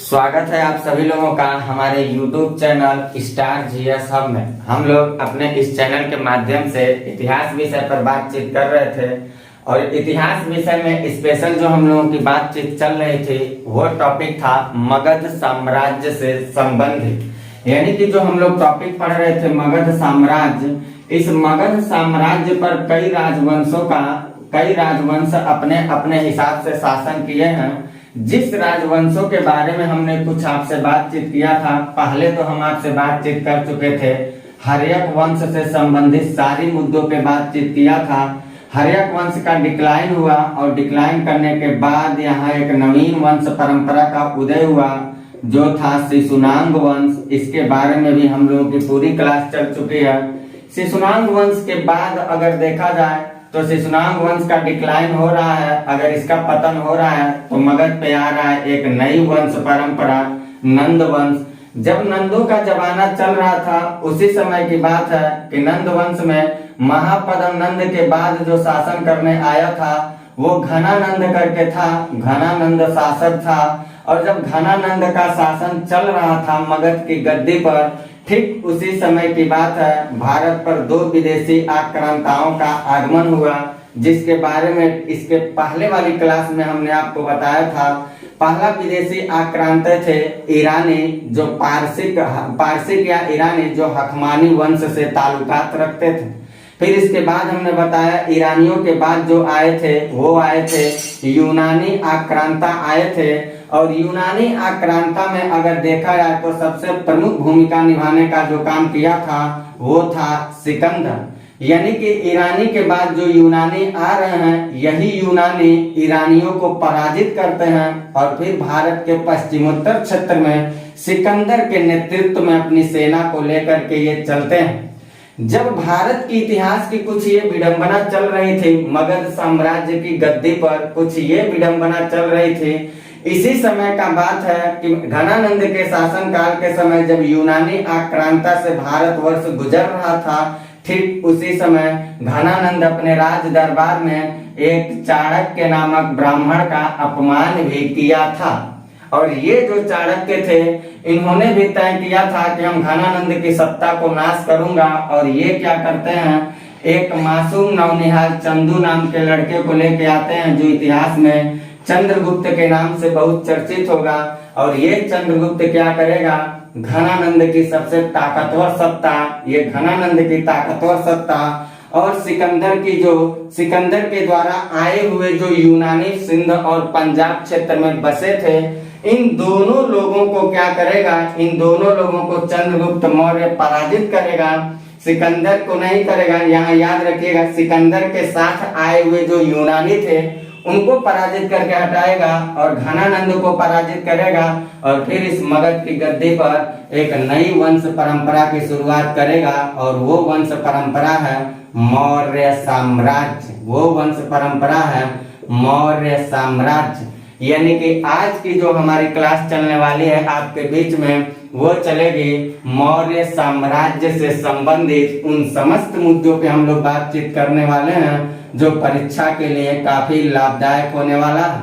स्वागत है आप सभी लोगों का हमारे YouTube channel star GS hub में। हम लोग अपने इस चैनल के माध्यम से इतिहास विषय पर बातचीत कर रहे थे और इतिहास विषय में स्पेशल जो हम लोगों की बातचीत चल रही थी वो टॉपिक था मगध साम्राज्य से संबंधित। यानी कि जो हम लोग टॉपिक पढ़ रहे थे मगध साम्राज्य, इस मगध साम्राज्य पर कई राजवंश अपने अपने हिसाब से शासन किए हैं। जिस राजवंशों के बारे में हमने कुछ आपसे बातचीत किया था, पहले तो हम आपसे बातचीत कर चुके थे, हर्यक वंश से संबंधित सारी मुद्दों पे बातचीत किया था। हर्यक वंश का डिक्लाइन हुआ और डिक्लाइन करने के बाद यहाँ एक नवीन वंश परंपरा का उदय हुआ जो था शिशुनांग वंश। इसके बारे में भी हम लोगों की पूरी क्लास चल चुकी है। शिशुनांग वंश के बाद अगर देखा जाए तो शिशुनांग वंश का डिक्लाइन हो रहा है, अगर इसका पतन हो रहा है तो मगध पे आ रहा है एक नई वंश परंपरा, नंद वंश। जब नंदों का जमाना चल रहा था उसी समय की बात है कि नंद वंश में महापद्म नंद के बाद जो शासन करने आया था वो घनानंद करके था। घनानंद शासक था और जब घनानंद का शासन चल रहा था मगध की गद्दी पर, ठीक उसी समय की बात है भारत पर दो विदेशी आक्रांताओं का आगमन हुआ, जिसके बारे में इसके पहले वाली क्लास में हमने आपको बताया था। पहला विदेशी आक्रांत थे ईरानी, जो पारसिक या ईरानी जो हकमानी वंश से ताल्लुकात रखते थे। फिर इसके बाद हमने बताया ईरानियों के बाद जो आए थे वो आए थे यूनानी आक्रांता आए थे। और यूनानी आक्रांता में अगर देखा जाए तो सबसे प्रमुख भूमिका निभाने का जो काम किया था वो था सिकंदर। यानी कि ईरानी के बाद जो यूनानी आ रहे हैं, यही यूनानी ईरानियों को पराजित करते हैं और फिर भारत के पश्चिमोत्तर क्षेत्र में सिकंदर के नेतृत्व में अपनी सेना को लेकर के ये चलते हैं। जब भारत की इतिहास की कुछ ये विडंबना चल रही थी, मगध साम्राज्य की गद्दी पर कुछ ये विडंबना चल रही थी, इसी समय का बात है कि घनानंद के शासन काल के समय जब यूनानी आक्रांता से भारतवर्ष गुजर रहा था, ठीक उसी समय घनानंद अपने राज दरबार में एक चाणक्य नामक ब्राह्मण का अपमान भी किया था। और ये जो चाणक्य थे इन्होंने भी तय किया था कि हम घनानंद की सत्ता को नाश करूंगा। और ये क्या करते हैं, एक मासूम नौनिहाल चंदू नाम के लड़के को लेके आते हैं जो इतिहास में चंद्रगुप्त के नाम से बहुत चर्चित होगा। और ये चंद्रगुप्त क्या करेगा, घनानंद की सबसे ताकतवर सत्ता, ये घनानंद की ताकतवर सत्ता और सिकंदर के द्वारा आए हुए जो यूनानी सिंध और पंजाब क्षेत्र में बसे थे, इन दोनों लोगों को क्या करेगा, इन दोनों लोगों को चंद्रगुप्त मौर्य पराजित करेगा, सिकंदर को नहीं करेगा। यहाँ याद रखिएगा, सिकंदर के साथ आए हुए जो यूनानी थे उनको पराजित करके हटाएगा और घनानंद को पराजित करेगा और फिर इस मगध की गद्दी पर एक नई वंश परंपरा की शुरुआत करेगा। और वो वंश परंपरा है मौर्य साम्राज्य। वो वंश परंपरा है मौर्य साम्राज्य। यानी कि आज की जो हमारी क्लास चलने वाली है आपके बीच में, वो चलेगी मौर्य साम्राज्य से संबंधित उन समस्त मुद्दों पे हम लोग बातचीत करने वाले हैं जो परीक्षा के लिए काफी लाभदायक होने वाला है।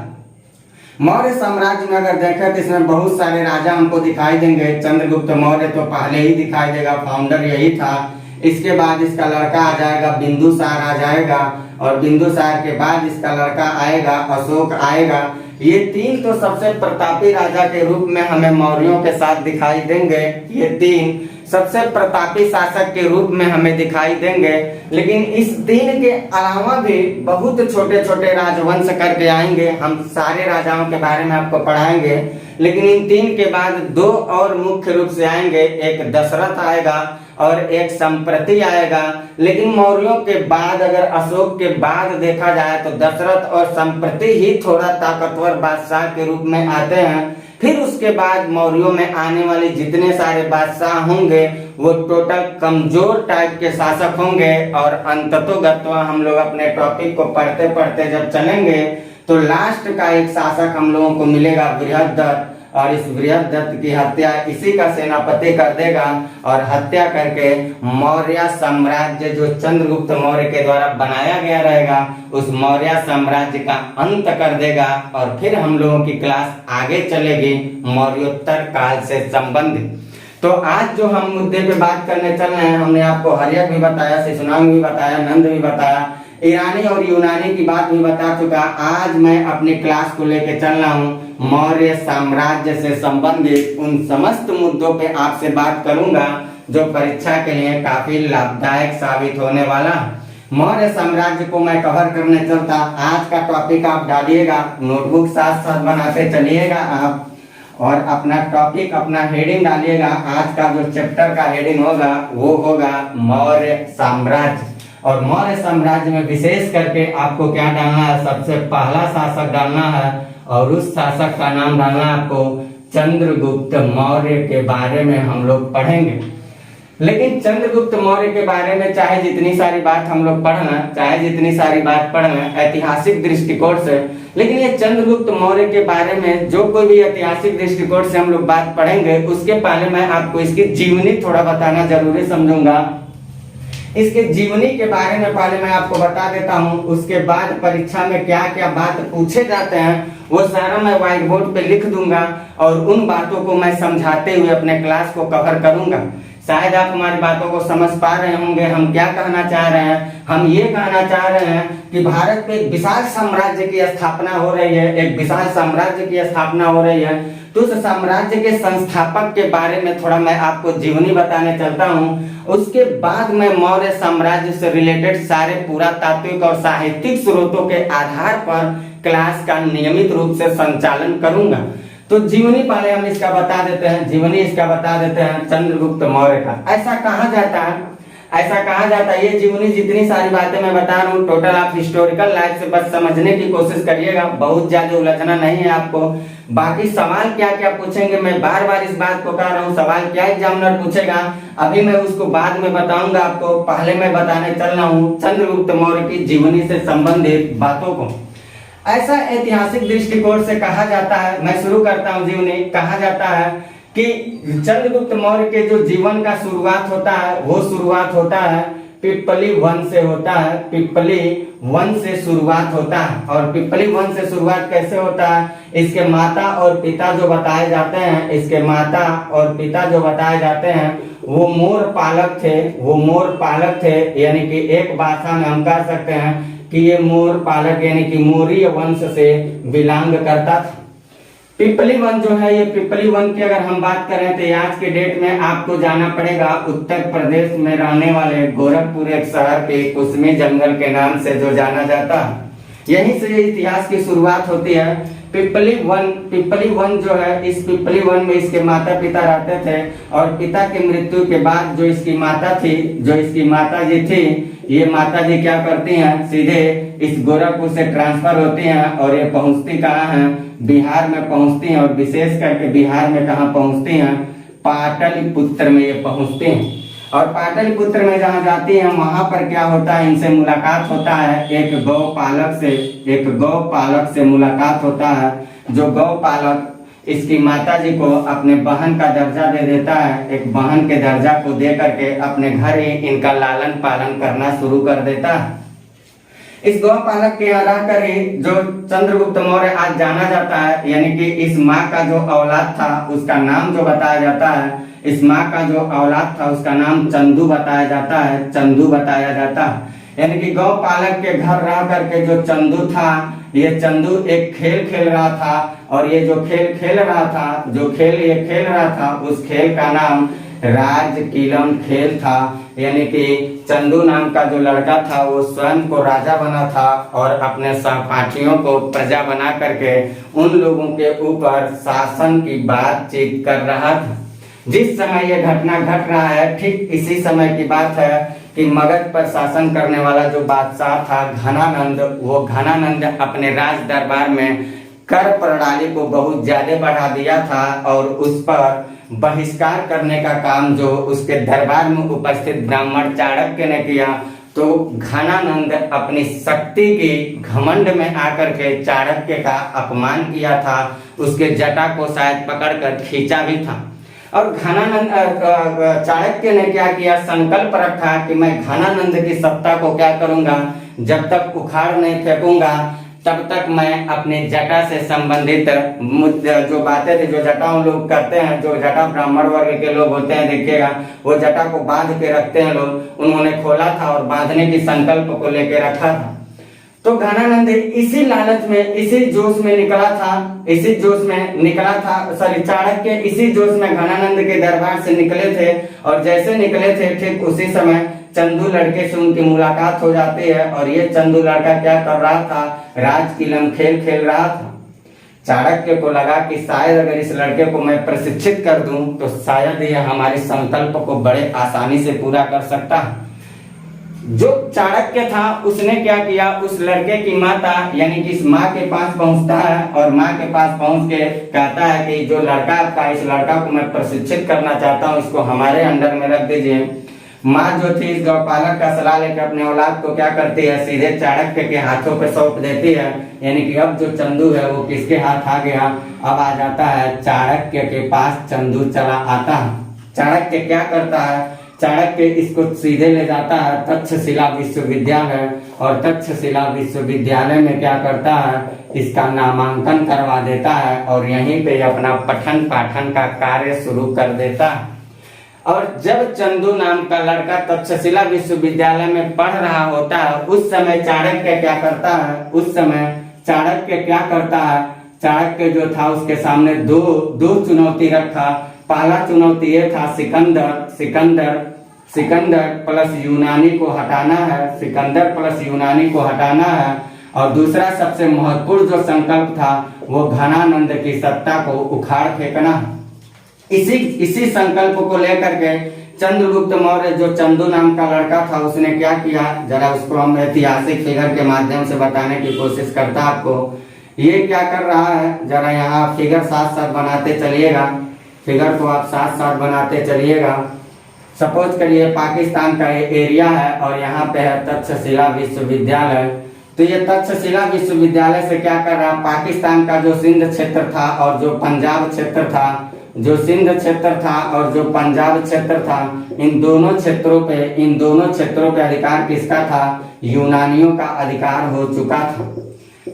मौर्य साम्राज्य में अगर देखें तो इसमें बहुत सारे राजा हमको दिखाई देंगे। चंद्रगुप्त मौर्य तो पहले ही दिखाई देगा, फाउंडर यही था। इसके बाद इसका लड़का आ जाएगा, बिंदुसार आ जाएगा और बिंदुसार के बाद इसका लड़का आएगा, अशोक आएगा। ये तीन तो सबसे प्रतापी राजा के रूप में हमें मौर्यों के साथ दिखाई देंगे। ये तीन सबसे प्रतापी शासक के रूप में हमें दिखाई देंगे। लेकिन इस तीन के अलावा भी बहुत छोटे छोटे राजवंश करके आएंगे। हम सारे राजाओं के बारे में आपको पढ़ाएंगे, लेकिन इन तीन के बाद दो और मुख्य रूप से आएंगे, एक दशरथ आएगा और एक संप्रति आएगा। लेकिन मौर्यों के बाद अगर अशोक के बाद देखा जाए तो दशरथ और संप्रति ही थोड़ा ताकतवर बादशाह के रूप में आते हैं। फिर उसके बाद मौर्यों में आने वाले जितने सारे बादशाह होंगे वो टोटल कमजोर टाइप के शासक होंगे। और अंततोगत्वा हम लोग अपने टॉपिक को पढ़ते पढ़ते जब चलेंगे तो लास्ट का एक शासक हम लोगों को मिलेगा बृहद्रथ। और इस बृहद्रथ की हत्या इसी का सेनापति कर देगा और हत्या करके मौर्य साम्राज्य जो चंद्रगुप्त मौर्य के द्वारा बनाया गया रहेगा उस मौर्य साम्राज्य का अंत कर देगा। और फिर हम लोगों की क्लास आगे चलेगी मौर्योत्तर काल से संबंधित। तो आज जो हम मुद्दे पे बात करने चल रहे हैं, हमने आपको हर्यक भी बताया, शिशुनाग भी बताया, नंद भी बताया, ईरानी और यूनानी की बात भी बता चुका। आज मैं अपनी क्लास को लेके चल रहा हूँ मौर्य साम्राज्य से संबंधित उन समस्त मुद्दों पे आपसे बात करूंगा जो परीक्षा के लिए काफी लाभदायक साबित होने वाला। मौर्य साम्राज्य को मैं कवर करने चलता। आज का टॉपिक आप डालिएगा, नोटबुक साथ साथ बनाते चलिएगा आप, और अपना टॉपिक अपना हेडिंग डालिएगा। आज का जो चैप्टर का हेडिंग होगा वो होगा मौर्य साम्राज्य। और मौर्य साम्राज्य में विशेष करके आपको क्या डालना है, सबसे पहला शासक डालना है और उस शासक का नाम डालना है आपको चंद्रगुप्त मौर्य के बारे में हम लोग पढ़ेंगे। लेकिन चंद्रगुप्त मौर्य के बारे में चाहे जितनी सारी बात हम लोग पढ़ना, चाहे जितनी सारी बात पढ़ना ऐतिहासिक दृष्टिकोण से, लेकिन ये चंद्रगुप्त मौर्य के बारे में जो कोई भी ऐतिहासिक दृष्टिकोण से हम लोग बात पढ़ेंगे उसके पहले मैं आपको इसकी जीवनी थोड़ा बताना जरूरी समझूंगा। इसके जीवनी के बारे में पहले मैं आपको बता देता हूँ, उसके बाद परीक्षा में क्या क्या बात पूछे जाते हैं वो सारा मैं व्हाइट बोर्ड पे लिख दूंगा और उन बातों को मैं समझाते हुए अपने क्लास को कवर करूंगा। शायद आप हमारी बातों को समझ पा रहे होंगे। हम क्या कहना चाह रहे हैं, हम ये कहना चाह रहे हैं कि भारत पे एक विशाल साम्राज्य की स्थापना हो रही है, एक विशाल साम्राज्य की स्थापना हो रही है। तो उस साम्राज्य के संस्थापक के बारे में थोड़ा मैं आपको जीवनी बताने चलता हूँ। उसके बाद मैं मौर्य साम्राज्य से रिलेटेड सारे पुरातात्विक और साहित्यिक स्रोतों के आधार पर क्लास का नियमित रूप से संचालन करूंगा। तो जीवनी पहले हम इसका बता देते हैं, जीवनी इसका बता देते हैं चंद्रगुप्त मौर्य का। ऐसा कहा जाता है, ऐसा कहा जाता है, ये जीवनी जितनी सारी बातें मैं बता रहा हूँ टोटल आप हिस्टोरिकल लाइफ से बस समझने की कोशिश करिएगा, बहुत ज्यादा उलझना नहीं है आपको। बाकी सवाल क्या क्या पूछेंगे मैं बार बार इस बात को कह रहा हूँ, सवाल क्या एग्जामिनर पूछेगा अभी मैं उसको बाद में बताऊंगा आपको। पहले मैं बताने चल रहा हूँ चंद्रगुप्त मौर्य की जीवनी से संबंधित बातों को। ऐसा ऐतिहासिक दृष्टिकोण से कहा जाता है, मैं शुरू करता हूँ जीवनी। कहा जाता है कि चंद्रगुप्त मौर्य के जो जीवन का शुरुआत होता है वो शुरुआत होता है पिप्पली वंश से होता है। पिप्पली वंश से शुरुआत होता है। और पिप्पली वंश से शुरुआत कैसे होता है, इसके माता और पिता जो बताए जाते हैं, इसके माता और पिता जो बताए जाते हैं वो मोर पालक थे, वो मोर पालक थे। यानी कि एक भाषा में हम कह सकते हैं कि ये मोर पालक यानी कि मौर्य वंश से बिलोंग करता था। पिपली वन जो है, ये पिपली वन की अगर हम बात करें तो आज के डेट में आपको जाना पड़ेगा उत्तर प्रदेश में रहने वाले गोरखपुर एक शहर के कुसमी जंगल के नाम से जो जाना जाता है। यहीं से इतिहास की शुरुआत होती है। पिपली वन जो है, इस पिपली वन में इसके माता पिता रहते थे और पिता की मृत्यु के बाद जो इसकी माता थी, जो इसकी माता जी थी, ये माता जी क्या करती हैं, सीधे इस गोरखपुर से ट्रांसफर होती हैं और ये पहुंचती कहाँ हैं, बिहार में पहुंचती हैं। और विशेष करके बिहार में कहाँ पहुंचती हैं, पाटलिपुत्र में ये पहुंचती हैं। और पाटलिपुत्र में जहाँ जाती हैं वहां पर क्या होता है, इनसे मुलाकात होता है एक गौपालक से मुलाकात होता है। जो गौपालक इसकी माता जी को अपने बहन का दर्जा दे देता है, एक बहन के दर्जा को दे करके अपने घर ही इनका लालन पालन करना शुरू कर देता है। इस गौपालक के यहाँ रह कर ही जो चंद्रगुप्त मौर्य आज जाना जाता है, यानी कि इस माँ का जो औलाद था उसका नाम जो बताया जाता है, इस माँ का जो औलाद था उसका नाम चंदू बताया जाता है, चंदू बताया जाता है। यानी कि गौपालक के घर रह करके जो चंदू था, ये चंदू एक खेल खेल रहा था और ये जो खेल खेल रहा था, जो खेल ये खेल रहा था, उस खेल का नाम राजकीलन खेल था। यानी कि चंदू नाम का जो लड़का था वो स्वयं को राजा बना था और अपने सहपाठियों को प्रजा बना करके उन लोगों के ऊपर शासन की बातचीत कर रहा था। जिस समय ये घटना घट रहा है ठीक इसी समय की बात है कि मगध पर शासन करने वाला जो बादशाह था घनानंद, वो घनानंद अपने राज दरबार में कर प्रणाली को बहुत ज्यादा बढ़ा दिया था और उस पर बहिष्कार करने का काम जो उसके दरबार में उपस्थित ब्राह्मण चाणक्य ने किया, तो घनानंद अपनी शक्ति की घमंड में आकर के चाणक्य का अपमान किया था, उसके जटा को शायद पकड़कर खींचा भी था। और घनानंद चाणक्य ने क्या किया, संकल्प रखा कि मैं घनानंद की सत्ता को क्या करूंगा, जब तक उखाड़ नहीं फेंकूंगा तब तक मैं अपने जटा से संबंधित जो बातें थी, जो जटाओं लोग करते हैं, जो जटा ब्राह्मण वर्ग के लोग होते हैं, देखिएगा वो जटा को बांध के रखते हैं लोग, उन्होंने खोला था और बांधने की संकल्प को लेकर रखा था। तो घनानंद इसी लालच में, इसी जोश में निकला था, सॉरी चाणक्य इसी जोश में घनानंद के दरबार से निकले थे। और जैसे निकले थे ठीक उसी समय चंदू लड़के से उनकी मुलाकात हो जाती है। और ये चंदू लड़का क्या कर रहा था, राज किलम खेल खेल रहा था। चाणक्य को लगा कि शायद अगर इस लड़के को मैं प्रशिक्षित कर दूं तो शायद यह हमारे संकल्प को बड़े आसानी से पूरा कर सकता है। जो चाणक्य था उसने क्या किया, उस लड़के की माता यानी कि इस माँ के पास पहुंचता है और माँ के पास पहुंच के कहता है कि जो लड़का आपका, इस लड़का को मैं प्रशिक्षित करना चाहता हूँ, इसको हमारे अंडर में रख दीजिए। माँ जो थी इस गौपालक का सलाह लेकर अपने औलाद को क्या करती है, सीधे चाणक्य के हाथों पे सौंप देती है। यानी कि अब जो चंदू है वो किसके हाथ आ गया, अब आ जाता है चाणक्य के पास चंदू चला आता है। चाणक्य क्या करता है, चाणक्य इसको सीधे ले जाता है तक्षशिला विश्वविद्यालय और तक्षशिला विश्वविद्यालय में क्या करता है, इसका नामांकन करवा देता है और यहीं पे अपना पठन पाठन का कार्य शुरू कर देता है। और जब चंदू नाम का लड़का तक्षशिला विश्वविद्यालय में पढ़ रहा होता है उस समय चाणक्य क्या करता है, चाणक्य जो था उसके सामने दो चुनौती रखा। पहला चुनौती ये था सिकंदर प्लस यूनानी को हटाना है। और दूसरा सबसे महत्वपूर्ण जो संकल्प था वो घनानंद की सत्ता को उखाड़ फेंकना है। इसी संकल्प को लेकर के चंद्रगुप्त मौर्य, जो चंदू नाम का लड़का था, उसने क्या किया, जरा उसको हम ऐतिहासिक फिगर के माध्यम से बताने की कोशिश करता आपको। ये क्या कर रहा है, जरा यहाँ फिगर साथ साथ बनाते चलिएगा, फिगर को आप साथ साथ बनाते चलिएगा। सपोज करिए पाकिस्तान का एरिया है और यहाँ पे है तक्षशिला विश्वविद्यालय। तो ये तक्षशिला विश्वविद्यालय से क्या कर रहा, पाकिस्तान का जो सिंध क्षेत्र था और जो पंजाब क्षेत्र था, जो सिंध क्षेत्र था और जो पंजाब क्षेत्र था, इन दोनों क्षेत्रों पे अधिकार किसका था, यूनानियों का अधिकार हो चुका था।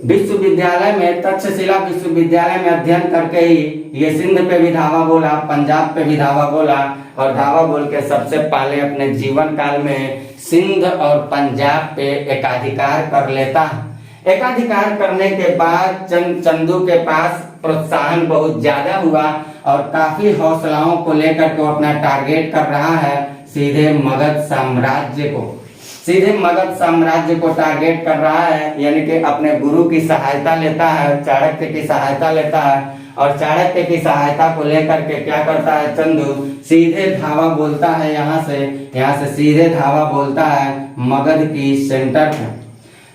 विश्वविद्यालय में, तक्षशिला विश्वविद्यालय में अध्ययन करके ही ये सिंध पे भी धावा बोला, पंजाब पे भी धावा बोला और धावा बोल के सबसे पहले अपने जीवन काल में सिंध और पंजाब पे एकाधिकार कर लेता है। एकाधिकार करने के बाद चंदू के पास प्रोत्साहन बहुत ज्यादा हुआ और काफी हौसलाओं को लेकर के अपना टारगेट कर रहा है सीधे मगध साम्राज्य को टारगेट कर रहा है। यानी कि अपने गुरु की सहायता लेता है, चाणक्य की सहायता लेता है और चाणक्य की सहायता को लेकर के क्या करता है, चंदू सीधे धावा बोलता है, यहाँ से सीधे धावा बोलता है मगध की सेंटर में।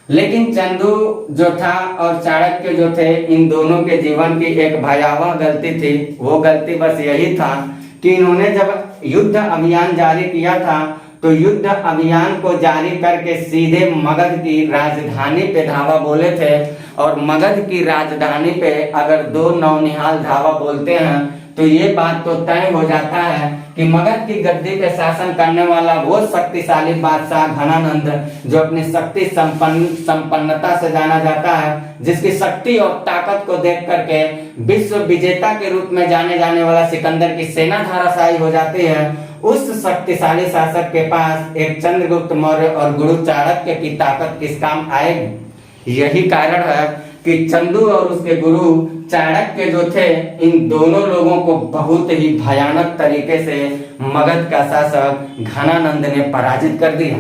लेकिन चंदू जो था और चाणक्य जो थे, इन दोनों के जीवन की एक भयावह गलती थी। वो गलती बस यही था कि इन्होंने जब युद्ध अभियान जारी किया था तो युद्ध अभियान को जारी करके सीधे मगध की राजधानी पे धावा बोले थे। और मगध की राजधानी पे अगर दो नौनिहाल धावा बोलते हैं तो ये बात तो तय हो जाता है कि मगध की गद्दी पे शासन करने वाला वो शक्तिशाली बादशाह घनानंद, जो अपनी शक्ति संपन्नता से जाना जाता है, जिसकी शक्ति और ताकत को देख करके विश्व विजेता के रूप में जाने जाने वाला सिकंदर की सेना धाराशायी हो जाती है, उस शक्तिशाली शासक के पास एक चंद्रगुप्त मौर्य और गुरु चाणक्य की ताकत किस काम आएगी। यही कारण है कि चंदू और उसके गुरु चाणक्य जो थे, इन दोनों लोगों को बहुत ही भयानक तरीके से मगध का शासक घनानंद ने पराजित कर दिया।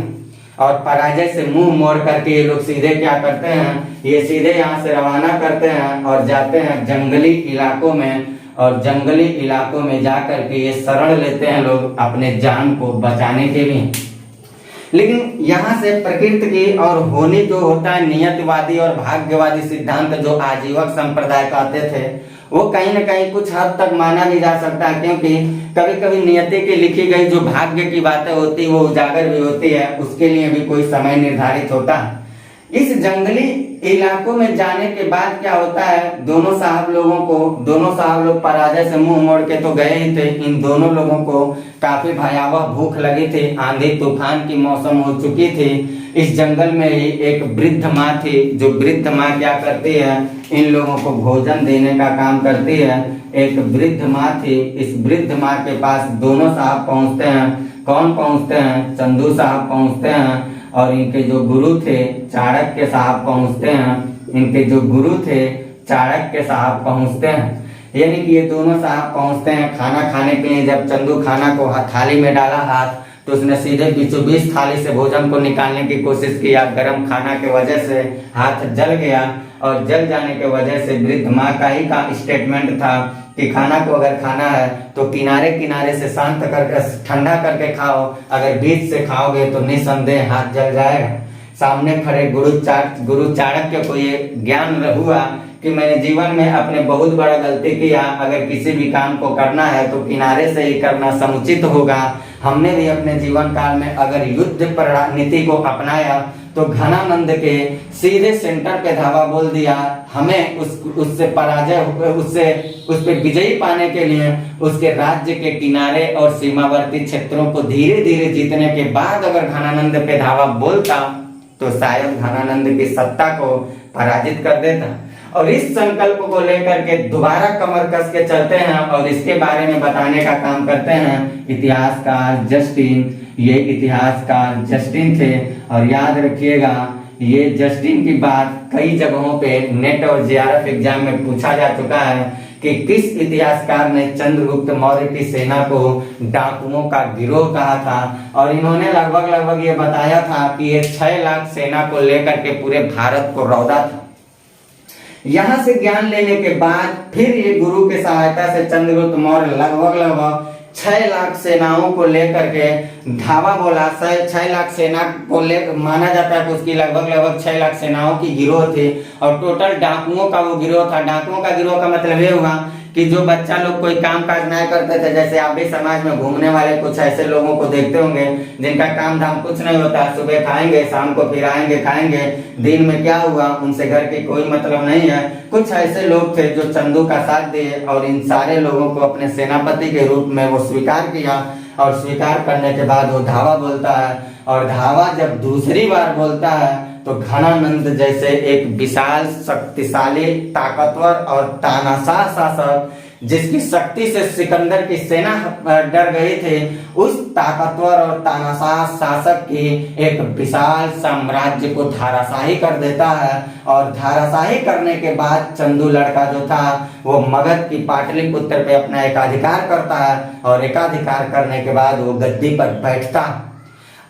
और पराजय से मुंह मोड़ करके ये लोग सीधे क्या करते हैं, ये सीधे यहाँ से रवाना करते हैं और जाते हैं जंगली इलाकों में। और जंगली इलाकों में जाकर के ये शरण लेते हैं लोग अपने जान को बचाने के लिए। लेकिन यहाँ से प्रकृति की और होनी जो होता है नियतिवादी और भाग्यवादी सिद्धांत जो आजीवक संप्रदाय कहते थे, वो कहीं ना कहीं कुछ हद तक माना भी जा सकता है, क्योंकि कभी कभी नियति की लिखी गई जो भाग्य की बातें होती वो उजागर भी होती है, उसके लिए भी कोई समय निर्धारित होता है। इस जंगली इलाकों में जाने के बाद क्या होता है, दोनों साहब लोग पराजय से मुंह मोड़ के तो गए ही थे। इन दोनों लोगों को काफी भयावह भूख लगी थी, आंधी तूफान की मौसम हो चुकी थी। इस जंगल में ही एक वृद्ध माँ थी, जो वृद्ध माँ क्या करती है, इन लोगों को भोजन देने का काम करती है। एक वृद्ध माँ थी, इस वृद्ध माँ के पास दोनों साहब पहुंचते हैं। कौन पहुंचते हैं? चंदू साहब पहुंचते हैं, और इनके जो गुरु थे चाणक्य साहब पहुंचते हैं। इनके जो गुरु थे चाणक्य साहब पहुंचते हैं, यानी कि ये दोनों साहब पहुंचते हैं खाना खाने के लिए। जब चंदू खाना को थाली में डाला हाथ, तो उसने सीधे बीचों बीच थाली से भोजन को निकालने की कोशिश किया। गर्म खाना के वजह से हाथ जल गया, और जल जाने के वजह से वृद्ध माँ का ही का स्टेटमेंट था कि खाना को अगर खाना है तो किनारे किनारे से शांत करके ठंडा करके खाओ, अगर बीच से खाओगे तो निसंदेह हाथ जल जाएगा। सामने खड़े गुरु चाणक्य को ये ज्ञान हुआ कि मैंने जीवन में अपने बहुत बड़ा गलती किया, अगर किसी भी काम को करना है तो किनारे से ही करना समुचित होगा। हमने भी अपने जीवन काल में अगर युद्ध नीति को अपनाया तो घनानंद के सीधे सेंटर पे धावा बोल दिया। हमें उससे पराजय उस पे विजयी पाने के लिए उसके राज्य के किनारे और सीमावर्ती क्षेत्रों को धीरे धीरे जीतने के बाद अगर घनानंद पे धावा बोलता तो शायद घनानंद की सत्ता को पराजित कर देता। और इस संकल्प को लेकर के दोबारा कमर कस के चलते हैं और इसके बारे में बताने का काम करते हैं इतिहासकार जस्टिन। ये इतिहासकार जस्टिन थे, और याद रखिएगा ये जस्टिन की बात कई जगहों पे नेट और जेआरएफ एग्जाम में पूछा जा चुका है कि किस इतिहासकार ने चंद्रगुप्त मौर्य की सेना को डाकुओं का गिरोह कहा था। और इन्होंने लगभग ये बताया था कि ये 6 लाख सेना को लेकर के पूरे भारत को रौदा था। यहाँ से ज्ञान लेने के बाद फिर ये गुरु की सहायता से चंद्रगुप्त मौर्य लगभग 6 लाख सेनाओं को लेकर के धावा बोला। 6 लाख सेना को ले माना जाता है कि उसकी लगभग 6 लाख सेनाओं की गिरोह थी, और टोटल डाकुओं का वो गिरोह था। डाकुओं का गिरोह का मतलब ये हुआ कि जो बच्चा लोग कोई काम काज नहीं करते थे, जैसे आप भी समाज में घूमने वाले कुछ ऐसे लोगों को देखते होंगे जिनका काम धाम कुछ नहीं होता, सुबह खाएंगे शाम को फिर आएंगे खाएंगे, दिन में क्या हुआ उनसे घर के कोई मतलब नहीं है। कुछ ऐसे लोग थे जो चंदू का साथ दिए और इन सारे लोगों को अपने सेनापति के रूप में वो स्वीकार किया, और स्वीकार करने के बाद वो धावा बोलता है। और धावा जब दूसरी बार बोलता है तो घनानंद जैसे एक विशाल शक्तिशाली ताकतवर और तानाशाह शासक, जिसकी शक्ति से सिकंदर की सेना डर गई थी, उस ताकतवर और तानाशाह शासक की एक विशाल साम्राज्य को धाराशाही कर देता है। और धाराशाही करने के बाद चंदू लड़का जो था वो मगध की पाटलिपुत्र पे अपना एकाधिकार करता है, और एकाधिकार करने के बाद वो गद्दी पर बैठता है।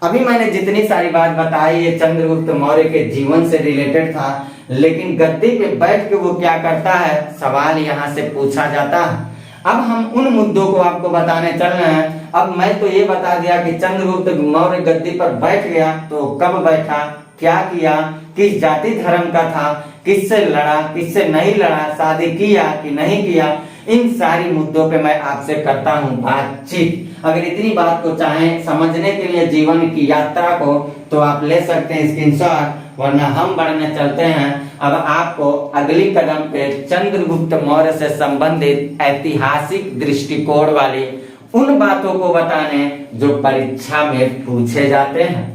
अभी मैंने जितनी सारी बात बताई ये चंद्रगुप्त मौर्य के जीवन से रिलेटेड था, लेकिन गद्दी पे बैठ के वो क्या करता है, सवाल यहाँ से पूछा जाता है। अब हम उन मुद्दों को आपको बताने चल रहे हैं। अब मैं तो ये बता दिया कि चंद्रगुप्त मौर्य गद्दी पर बैठ गया, तो कब बैठा, क्या किया, किस जाति धर्म का था, किससे लड़ा, किससे नहीं लड़ा, शादी किया कि नहीं किया, इन सारी मुद्दों पे मैं आपसे करता हूँ बातचीत। अगर इतनी बात को चाहें समझने के लिए जीवन की यात्रा को, तो आप ले सकते हैं स्क्रीनशॉट, वरना हम बढ़ने चलते हैं। अब आपको अगली कदम पे चंद्रगुप्त मौर्य से संबंधित ऐतिहासिक दृष्टिकोण वाली उन बातों को बताने जो परीक्षा में पूछे जाते हैं।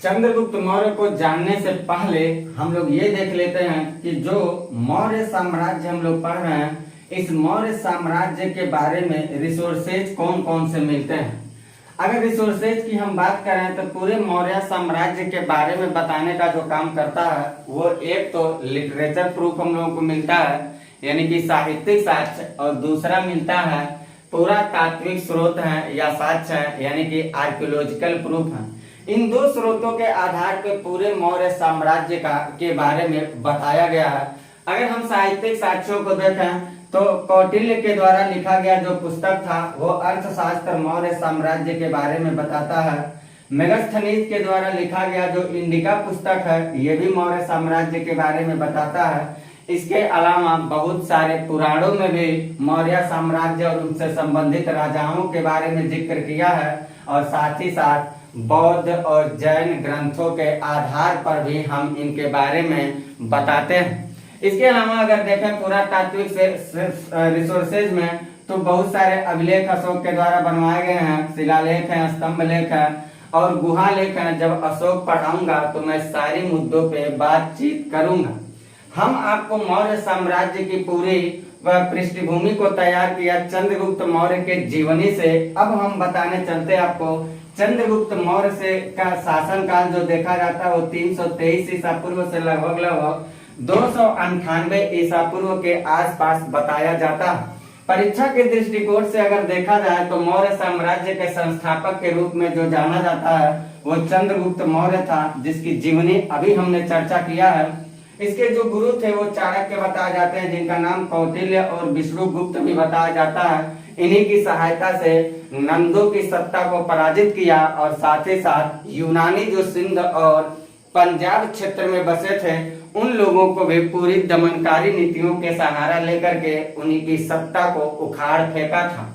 चंद्रगुप्त मौर्य को जानने से पहले हम लोग ये देख लेते हैं कि जो मौर्य साम्राज्य हम लोग पढ़ रहे हैं, इस मौर्य साम्राज्य के बारे में रिसोर्सेज कौन कौन से मिलते हैं। अगर रिसोर्सेज की हम बात करें तो पूरे मौर्य साम्राज्य के बारे में बताने का जो काम करता है वो एक तो लिटरेचर प्रूफ हम लोगों को मिलता है, यानी कि साहित्यिक साक्ष्य, और दूसरा मिलता है पूरा तात्विक स्रोत है या साक्ष्य है, यानी कि आर्कियोलॉजिकल प्रूफ है। इन दो स्रोतों के आधार पर पूरे मौर्य साम्राज्य के बारे में बताया गया है। अगर हम साहित्यिक साक्ष्यों को देखें तो कौटिल्य के द्वारा लिखा गया जो पुस्तक था वो अर्थशास्त्र मौर्य साम्राज्य के बारे में बताता है। मेगास्थनीज के द्वारा लिखा गया जो इंडिका पुस्तक है ये भी मौर्य साम्राज्य के बारे में बताता है। इसके अलावा बहुत सारे पुराणों में भी मौर्य साम्राज्य और उनसे संबंधित राजाओं के बारे में जिक्र किया है, और साथ ही साथ बौद्ध और जैन ग्रंथों के आधार पर भी हम इनके बारे में बताते हैं। इसके अलावा अगर देखें पुरातात्विक रिसोर्सेज में, तो बहुत सारे अभिलेख अशोक के द्वारा बनवाए गए हैं, शिलालेख हैं, स्तंभ लेख हैं और गुहा लेख हैं। जब अशोक पढ़ाऊंगा तो मैं सारी मुद्दों पे बातचीत करूंगा। हम आपको मौर्य साम्राज्य की पूरी पृष्ठभूमि को तैयार किया चंद्रगुप्त मौर्य के जीवनी से। अब हम बताने चलते हैं आपको चंद्रगुप्त मौर्य से का शासन काल जो देखा जाता है वो 323 ईसा पूर्व से लगभग 298 ईसा पूर्व के आसपास बताया जाता है। परीक्षा के दृष्टिकोण से अगर देखा जाए तो मौर्य साम्राज्य के संस्थापक के रूप में जो जाना जाता है वो चंद्रगुप्त मौर्य था, जिसकी जीवनी अभी हमने चर्चा किया है। इसके जो गुरु थे वो चाणक्य बताए जाते हैं, जिनका नाम कौटिल्य और विष्णुगुप्त भी बताया जाता है। इन्हीं की सहायता से नंदों की सत्ता को पराजित किया, और साथ ही साथ यूनानी जो सिंध और पंजाब क्षेत्र में बसे थे उन लोगों को भी पूरी दमनकारी नीतियों के सहारा लेकर के उन्हीं की सत्ता को उखाड़ फेंका था।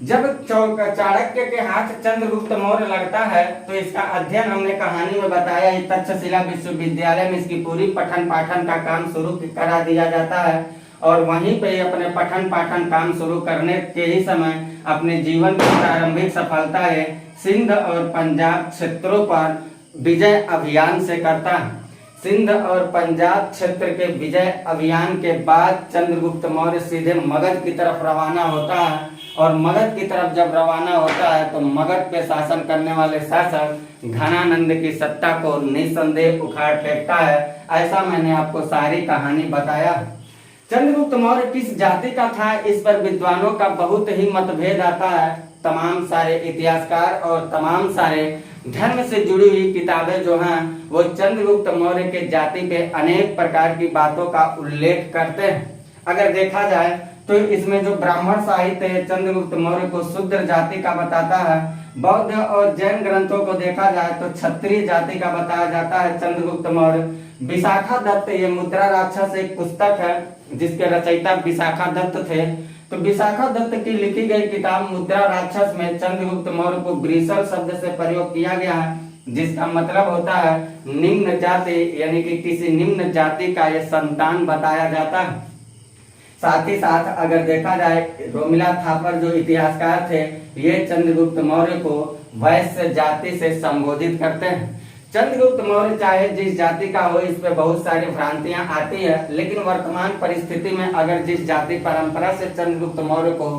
जब चाणक्य के हाथ चंद्रगुप्त मौर्य लगता है तो इसका अध्ययन हमने कहानी में बताया, तक्षशिला विश्वविद्यालय में इसकी पूरी पठन पाठन का काम शुरू करा दिया जाता है, और वहीं पे अपने पठन पाठन काम शुरू करने के ही समय अपने जीवन की प्रारंभिक सफलता है सिंध और पंजाब क्षेत्रों पर विजय अभियान से करता है। सिंध और पंजाब क्षेत्र के विजय अभियान के बाद चंद्रगुप्त मौर्य सीधे मगध की तरफ रवाना होता है, और मगध की तरफ जब रवाना होता है तो मगध पे शासन करने वाले शासक घनानंद की सत्ता को निसंदेह उखाड़ फेंकता है। ऐसा मैंने आपको सारी कहानी बताया। चंद्रगुप्त मौर्य किस जाति का था, इस पर विद्वानों का बहुत ही मतभेद आता है। तमाम सारे इतिहासकार और तमाम सारे धर्म से जुड़ी हुई किताबें जो हैं वो चंद्रगुप्त मौर्य के जाति पे अनेक प्रकार की बातों का उल्लेख करते हैं। अगर देखा जाए तो इसमें जो ब्राह्मण साहित्य है चंद्रगुप्त मौर्य को शूद्र जाति का बताता है। बौद्ध और जैन ग्रंथों को देखा जाए तो क्षत्रिय जाति का बताया जाता है चंद्रगुप्त मौर्य। विशाखा दत्त, ये मुद्रा राक्षस एक पुस्तक है जिसके रचयिता विशाखा दत्त थे। तो विशाखा दत्त की लिखी गई किताब मुद्रा राक्षस में चंद्रगुप्त मौर्य को ब्रीसल शब्द से प्रयोग किया गया है, जिसका मतलब होता है निम्न जाति, यानी कि किसी निम्न जाति का यह संतान बताया जाता है। साथ ही साथ अगर देखा जाए रोमिला थापर जो इतिहासकार थे ये चंद्रगुप्त मौर्य को वैश्य जाति से संबोधित करते हैं। चंद्रगुप्त मौर्य चाहे जिस जाति का हो, इस पे बहुत सारी भ्रांतियां आती है, लेकिन वर्तमान परिस्थिति में अगर जिस जाति परंपरा से चंद्रगुप्त मौर्य को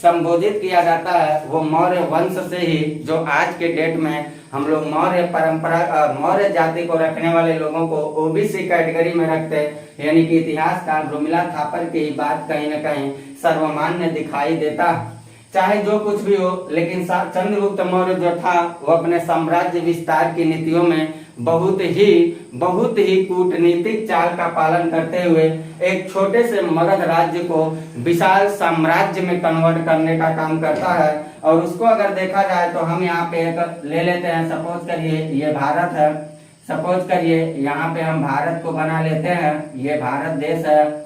संबोधित किया जाता है वो मौर्य वंश से ही, जो आज के डेट में हम लोग मौर्य परंपरा मौर्य जाति को रखने वाले लोगों को ओबीसी कैटेगरी में रखते हैं, यानी कि इतिहासकार रोमिला थापर की बात कहीं न कहीं सर्वमान्य दिखाई देता है। चाहे जो कुछ भी हो, लेकिन चंद्रगुप्त मौर्य जो था वो अपने साम्राज्य विस्तार की नीतियों में बहुत ही कूटनीतिक चाल का पालन करते हुए एक छोटे से मगध राज्य को विशाल साम्राज्य में कन्वर्ट करने का काम करता है। और उसको अगर देखा जाए तो हम यहाँ पे एक ले लेते हैं, सपोज करिए ये भारत है, सपोज करिए यहाँ पे हम भारत को बना लेते हैं, ये भारत देश है।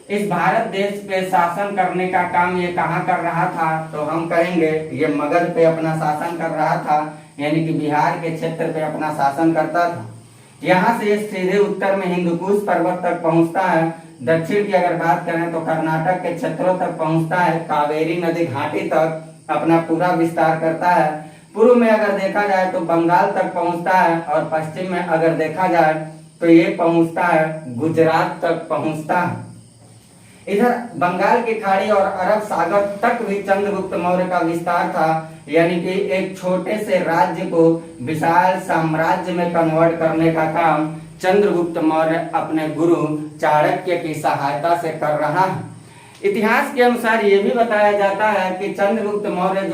इस भारत देश पे शासन करने का काम ये कहाँ कर रहा था, तो हम कहेंगे ये मगध पे अपना शासन कर रहा था, यानी कि बिहार के क्षेत्र पे अपना शासन करता था। यहाँ से सीधे उत्तर में हिंदुकुश पर्वत तक पहुँचता है। दक्षिण की अगर बात करें तो कर्नाटक के क्षेत्रों तक पहुँचता है, कावेरी नदी घाटी तक अपना पूरा विस्तार करता है। पूर्व में अगर देखा जाए तो बंगाल तक पहुँचता है, और पश्चिम में अगर देखा जाए तो ये पहुँचता है गुजरात तक पहुँचता है। इधर बंगाल की खाड़ी और अरब सागर तक भी चंद्रगुप्त मौर्य का विस्तार था, यानी कि एक छोटे से राज्य को विशाल साम्राज्य में कन्वर्ट करने का काम चंद्रगुप्त मौर्य अपने गुरु चाणक्य की सहायता से कर रहा है। इतिहास के अनुसार ये भी बताया जाता है कि चंद्रगुप्त मौर्य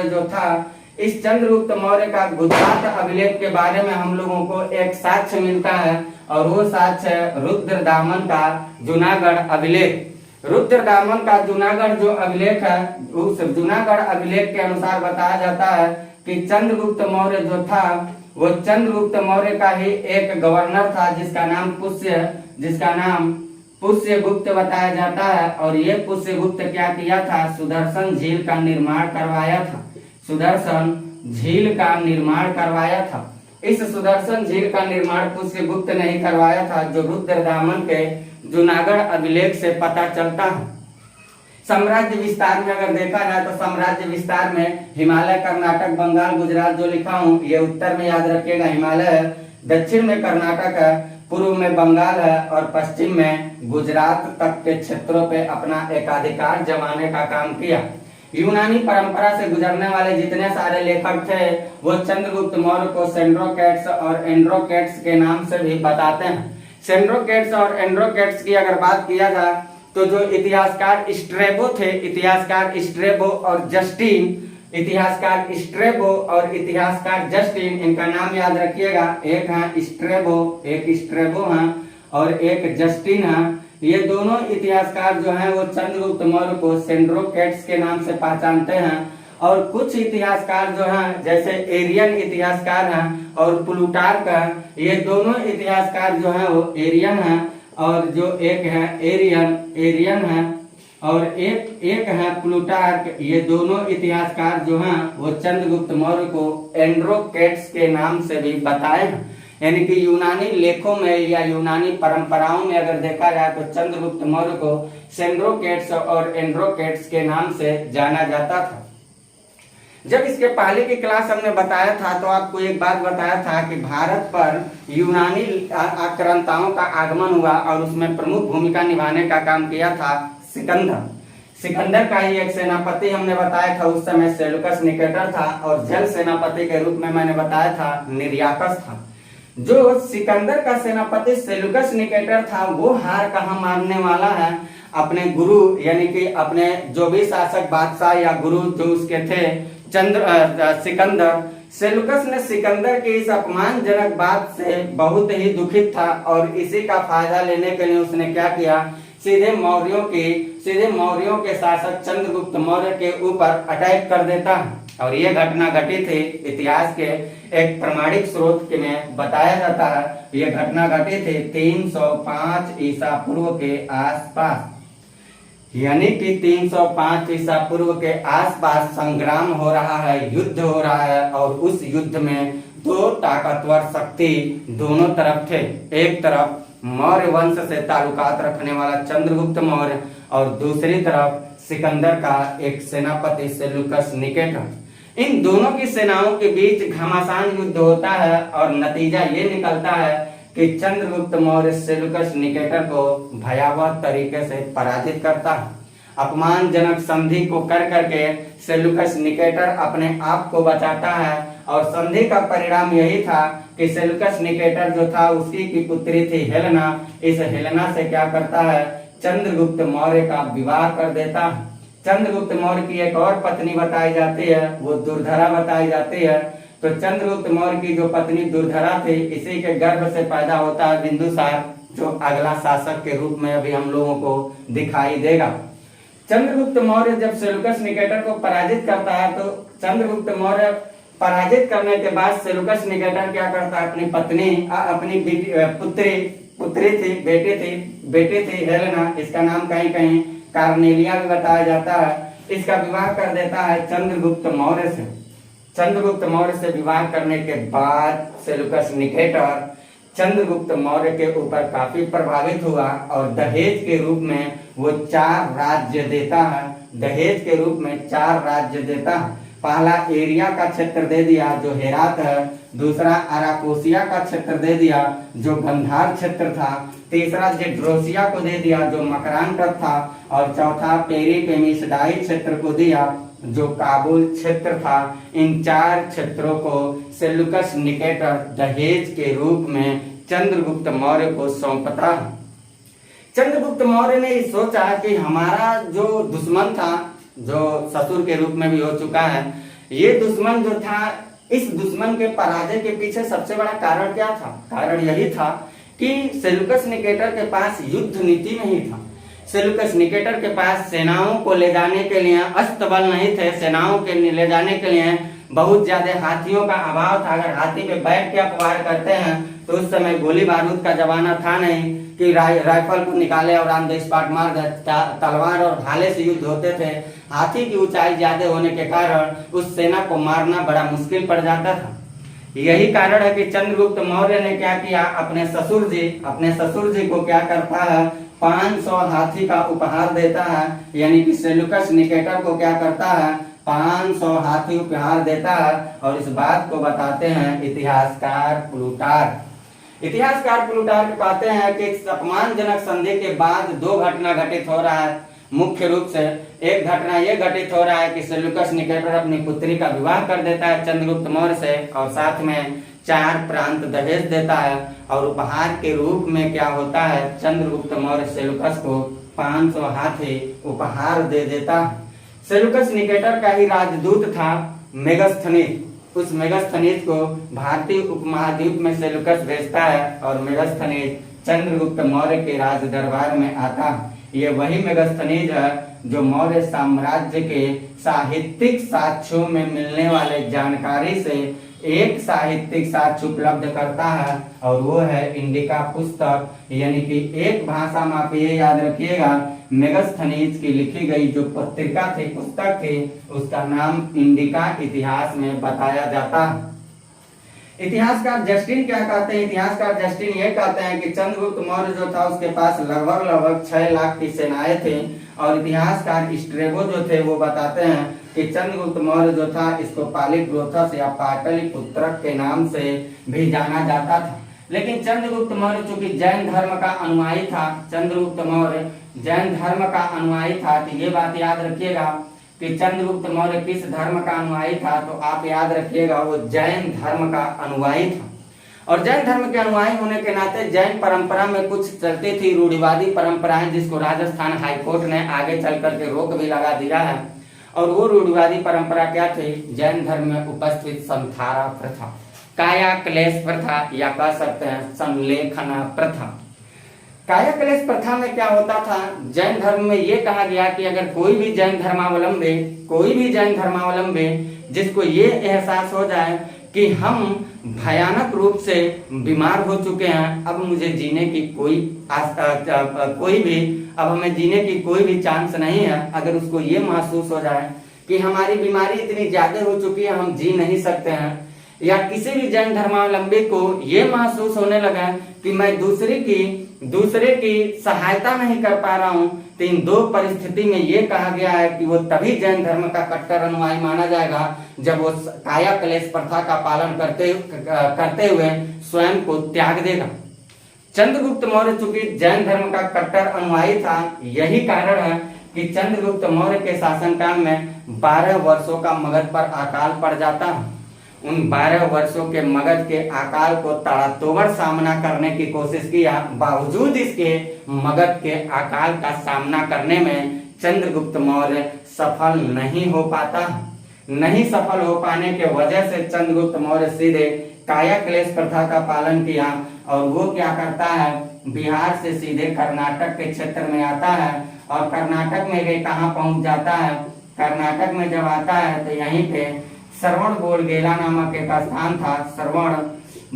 जो था इस चंद्रगुप्त मौर्य का गुजरात अभिलेख के बारे में हम लोगों को एक साक्ष्य मिलता है, और वो साक्ष्य रुद्रदामन का जूनागढ़ अभिलेख। रुद्रदामन का जूनागढ़ जो अभिलेख है, उस जूनागढ़ अभिलेख के अनुसार बताया जाता है कि चंद्रगुप्त मौर्य जो था वो चंद्रगुप्त मौर्य का ही एक गवर्नर था जिसका नाम पुष्यगुप्त बताया जाता है। और ये पुष्यगुप्त क्या किया था, सुदर्शन झील का निर्माण करवाया था। सुदर्शन झील का निर्माण करवाया था। इस सुदर्शन झील का निर्माण पुष्यगुप्त ने ही करवाया था, जो रुद्रदामन के जूनागढ़ अभिलेख से पता चलता है। साम्राज्य विस्तार में अगर देखा जाए तो साम्राज्य विस्तार में हिमालय, कर्नाटक, बंगाल, गुजरात जो लिखा हूं ये उत्तर में याद रखिएगा हिमालय है, दक्षिण में कर्नाटक है, पूर्व में बंगाल है और पश्चिम में गुजरात तक के क्षेत्रों पे अपना एकाधिकार जमाने का काम किया। यूनानी परंपरा से गुजरने वाले जितने सारे लेखक थे वो चंद्रगुप्त मौर्य को सेंड्रोकेट्स और एंड्रोकेट्स के नाम से भी बताते हैं। सेंड्रोकेट्स और एंड्रोकेट्स की अगर बात किया जाए तो जो इतिहासकार स्ट्रेबो थे, इतिहासकार स्ट्रेबो और इतिहासकार जस्टिन, इनका नाम याद रखिएगा। एक है स्ट्रेबो है और एक जस्टिन है। ये दोनों इतिहासकार जो हैं वो चंद्रगुप्त मौर्य को सेंड्रोकेट्स के नाम से पहचानते हैं। और कुछ इतिहासकार जो हैं जैसे एरियन इतिहासकार हैं और प्लूटार्क हैं, ये दोनों इतिहासकार जो हैं वो एरियन हैं और जो एक है एरियन है और एक है प्लूटार्क। ये दोनों इतिहासकार जो हैं वो चंद्रगुप्त मौर्य को एंड्रोकेट्स के नाम से भी बताए हैं। यानी कि यूनानी लेखों में या यूनानी परंपराओं में अगर देखा जाए तो चंद्रगुप्त मौर्य को सेंड्रोकेट्स और एंड्रोकेट्स के नाम से जाना जाता था। जब इसके पहले की क्लास हमने बताया था तो आपको एक बात बताया था कि भारत पर यूनानी आक्रांताओं का आगमन हुआ और उसमें प्रमुख भूमिका निभाने का काम किया था सिकंदर का ही एक सेनापति हमने बताया था, उस समय सेलुकस निकेटर था और जल सेनापति के रूप में मैंने बताया था निर्याकस था। जो सिकंदर का सेनापति सेलुकस निकेटर था वो हार कहाँ मानने वाला है, अपने गुरु यानी कि अपने जो भी शासक बादशाह या गुरु जो उसके थे सिकंदर। सेलुकस ने सिकंदर की इस अपमानजनक बात से बहुत ही दुखित था और इसी का फायदा लेने के लिए उसने क्या किया, सीधे मौर्यों के शासक चंद्रगुप्त मौर्य के ऊपर अटैक कर देता है। और ये घटना घटी थी, इतिहास के एक प्रमाणिक स्रोत में बताया जाता है, ये घटना घटी थी 305 ईसा पूर्व के आसपास। यानी कि 305 ईसा पूर्व के आसपास संग्राम हो रहा है, युद्ध हो रहा है और उस युद्ध में दो ताकतवर शक्ति दोनों तरफ थे। एक तरफ मौर्य वंश से ताल्लुकात रखने वाला चंद्रगुप्त मौर्य और दूसरी तरफ सिकंदर का एक सेनापति सेलुकस निकेटर। इन दोनों की सेनाओं के बीच घमासान युद्ध होता है और नतीजा ये निकलता है कि चंद्रगुप्त मौर्य सेलुकस निकेटर को भयावह तरीके से पराजित करता है। अपमानजनक संधि को कर करके सेलुकस निकेटर अपने आप को बचाता है और संधि का परिणाम यही था कि सेलुकस निकेटर जो था उसकी की पुत्री थी हेलेना। इस हेलेना से क्या करता है, चंद्रगुप्त मौर्य का विवाह कर देता है। चंद्रगुप्त मौर्य की एक और पत्नी बताई जाती है, वो दुर्धरा बताई जाती है। तो चंद्रगुप्त मौर्य की जो पत्नी दुर्धरा थी, इसी के गर्भ से पैदा होता है बिंदुसार, जो अगला शासक के रूप में अभी हम लोगों को दिखाई देगा। चंद्रगुप्त मौर्य जब सेलुकस निकेटर को पराजित करता है तो चंद्रगुप्त मौर्य पराजित करने के बाद सेलुकस निकेटर क्या करता है, अपनी पत्नी अपनी बेटी थी हेलेना, इसका नाम कहीं कहीं कार्नेलिया भी बताया जाता है, इसका विवाह कर देता है चंद्रगुप्त मौर्य से। चंद्रगुप्त मौर्य से विवाह करने के बाद सेलुकस निकेटर चंद्रगुप्त मौर्य के ऊपर काफी प्रभावित हुआ और दहेज के रूप में वो 4 राज्य देता है। दहेज के रूप में 4 राज्य देता है। पहला एरिया का क्षेत्र दे दिया जो हेरात है, दूसरा अराकोसिया का क्षेत्र दे दिया जो गंधार क्षेत्र था, तीसरा जेड्रोसिया को दे दिया जो मकरानकट था और चौथा पेरिपेमिसडाई क्षेत्र को दिया जो काबुल क्षेत्र था। इन 4 क्षेत्रों को सेलुकस निकेटर दहेज के रूप में चंद्रगुप्त मौर्य को सौंपता है। चंद्रगुप्त मौर्य ने सोचा कि हमारा जो दुश्मन था, जो ससुर के रूप में भी हो चुका है, ये दुश्मन जो था, इस दुश्मन के पराजय के पीछे सबसे बड़ा कारण क्या था? कारण यही था कि सेलुकस निकेटर के पास युद्ध नीति नहीं था। सेलुकस निकेटर के पास सेनाओं को ले जाने के लिए अस्तबल नहीं थे, सेनाओं के ले जाने के लिए बहुत ज्यादा हाथियों का अभाव था। अगर हाथी पे बैठ के आप वार करते हैं तो उस समय गोली बारूद का जमाना था नहीं कि राइफल को निकाले और ऑन द स्पॉट मार दे। तलवार और भाले से युद्ध होते थे। हाथी की ऊंचाई ज्यादा होने के कारण उस सेना को मारना बड़ा मुश्किल पड़ जाता था। यही कारण है कि चंद्रगुप्त मौर्य ने क्या किया, अपने ससुर जी को क्या करता है, 500 हाथी का उपहार देता है। यानी कि सेल्यूकस निकेटर को क्या करता है, 500 हाथी उपहार देता है। और इस बात को बताते हैं इतिहासकार प्लूटार्क। इतिहासकार प्लूटार्क कहते हैं कि अपमानजनक संधि के बाद 2 घटना घटित हो रहा है। मुख्य रूप से एक घटना यह घटित हो रहा है कि सेल्यूकस निकेटर अपनी पुत्री का विवाह कर देता है चंद्रगुप्त मौर्य से और साथ में 4 प्रांत दहेज देता है। और उपहार के रूप में क्या होता है, चंद्रगुप्त मौर्य सेल्यूकस को 500 हाथी उपहार दे देता है। सेल्यूकस निकेटर का ही राजदूत था मेगस्थनीज। उस मेगस्थनीज को भारतीय उपमहाद्वीप में सेल्यूकस भेजता है और मेगस्थनीज चंद्रगुप्त मौर्य के राज दरबार में आता है। ये वही मेगस्थनीज है जो मौर्य साम्राज्य के साहित्यिक साक्ष्यों में मिलने वाले जानकारी से एक साहित्यिक साक्ष्य उपलब्ध करता है और वो है इंडिका पुस्तक। यानी कि एक भाषा में आप ये याद रखिएगा, मेगस्थनीज की लिखी गई जो पत्रिका थी, पुस्तक थी, उसका नाम इंडिका इतिहास में बताया जाता है। इतिहासकार जस्टिन क्या कहते हैं, इतिहासकार जस्टिन ये कहते हैं कि चंद्रगुप्त मौर्य जो था उसके पास लगभग 6 लाख की सेनाएं थी। और इतिहासकार स्ट्रेबो जो थे वो बताते हैं कि चंद्रगुप्त मौर्य जो था इसको पालिक्रोथस या पाटलिपुत्रक के नाम से भी जाना जाता था। लेकिन चंद्रगुप्त मौर्य चूंकि जैन धर्म का अनुयायी था, चंद्रगुप्त मौर्य जैन धर्म का अनुयायी था, तो ये बात याद रखिएगा कि चंद्रगुप्त मौर्य किस धर्म का अनुयायी था, तो आप याद रखिएगा वो जैन धर्म का अनुयायी था। और जैन धर्म के अनुयायी होने के नाते जैन परंपरा में कुछ चलती थी रूढ़िवादी परंपराएं, जिसको राजस्थान हाईकोर्ट ने आगे चल करके रोक भी लगा दिया है। और वो रूढ़िवादी परंपरा क्या थी, जैन धर्म में उपस्थित संथारा प्रथा, काया क्लेश प्रथा या कह सकते हैं संलेखना प्रथा। काया क्लेश प्रथा में क्या होता था, जैन धर्म में ये कहा गया कि अगर कोई भी जैन धर्मावलंबी जिसको ये एहसास हो जाए कि हम भयानक रूप से बीमार हो चुके हैं, अब मुझे जीने की अब हमें जीने की कोई भी चांस नहीं है, अगर उसको ये महसूस हो जाए कि हमारी बीमारी इतनी ज्यादा हो चुकी है हम जी नहीं सकते हैं, या किसी भी जैन धर्मावलंबी को ये महसूस होने लगा कि मैं दूसरे की सहायता नहीं कर पा रहा हूँ, तो इन 2 परिस्थिति में ये कहा गया है कि वो तभी जैन धर्म का कट्टर अनुयायी माना जाएगा जब वो काया क्लेश प्रथा का पालन करते हुए स्वयं को त्याग देगा। चंद्रगुप्त मौर्य चूंकि जैन धर्म का कट्टर अनुयायी था, यही कारण है कि चंद्रगुप्त मौर्य के शासनकाल में 12 वर्षों का मगध पर अकाल पड़ जाता है। उन 12 वर्षों के मगध के अकाल को ताबड़तोड़ सामना करने की कोशिश किया, बावजूद इसके मगध के अकाल का सामना करने में चंद्रगुप्त मौर्य सफल नहीं हो पाता। नहीं सफल हो पाने के वजह से चंद्रगुप्त मौर्य सीधे काया क्लेश प्रथा का पालन किया और वो क्या करता है, बिहार से सीधे कर्नाटक के क्षेत्र में आता है और कर्नाटक में ये कहाँ पहुंच जाता है, कर्नाटक में जब आता है तो यहीं पे श्रवण बोलगेला नामक एक स्थान था। श्रवण